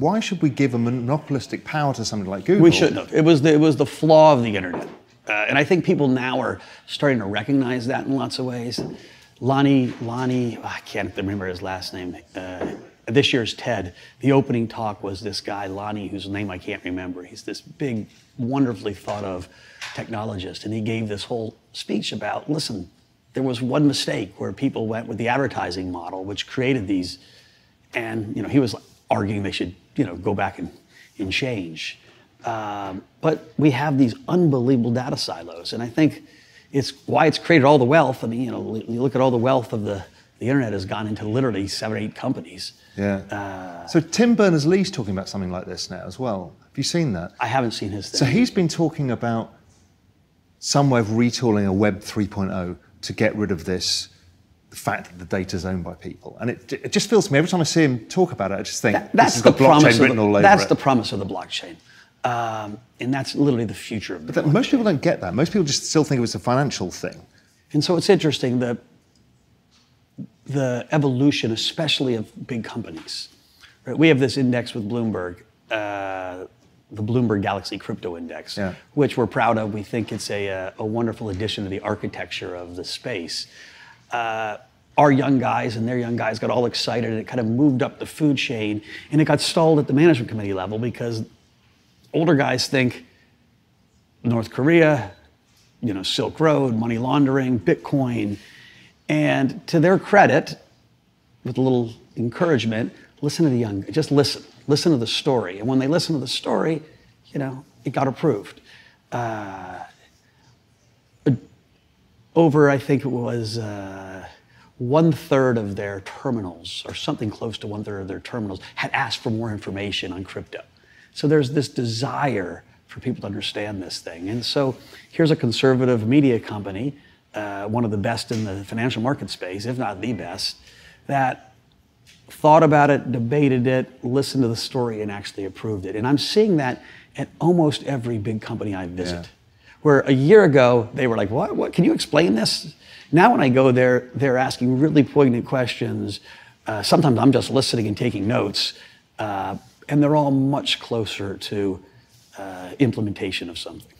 why should we give a monopolistic power to something like Google? We shouldn't have. It was the flaw of the internet. And I think people now are starting to recognize that in lots of ways. Lonnie, I can't remember his last name. This year's TED, the opening talk was this guy, Lonnie, whose name I can't remember. He's this big, wonderfully thought of technologist. And he gave this whole speech about, listen, there was one mistake where people went with the advertising model, which created these. And he was arguing they should go back and change. But we have these unbelievable data silos. And I think it's why it's created all the wealth. I mean, you look at all the wealth of the internet has gone into literally 7 or 8 companies. Yeah. So Tim Berners-Lee's talking about something like this now as well. Have you seen that? I haven't seen his thing. So he's been talking about some way of retooling a Web 3.0 to get rid of the fact that the data is owned by people. And it just feels to me, every time I see him talk about it, I just think, that's this is the blockchain written all over it. That's the promise of the blockchain. And that's literally the future of the blockchain. Most people don't get that. Most people just still think it was a financial thing. And so it's interesting that the evolution, especially of big companies. Right? We have this index with Bloomberg, the Bloomberg Galaxy Crypto Index, which we're proud of. We think it's a wonderful addition to the architecture of the space. Our young guys and their young guys got all excited, and it kind of moved up the food chain, and it got stalled at the management committee level because older guys think North Korea, Silk Road, money laundering, Bitcoin. And to their credit, with a little encouragement, listen to the young, just listen to the story. And when they listen to the story, it got approved. Over, I think it was 1/3 of their terminals, or something close to 1/3 of their terminals, had asked for more information on crypto. So there's this desire for people to understand this thing. And so here's a conservative media company, one of the best in the financial market space, if not the best, that thought about it, debated it, listened to the story, and actually approved it. And I'm seeing that at almost every big company I visit. Where a year ago, they were like, what? Can you explain this? Now when I go there, they're asking really poignant questions. Sometimes I'm just listening and taking notes. And they're all much closer to implementation of something.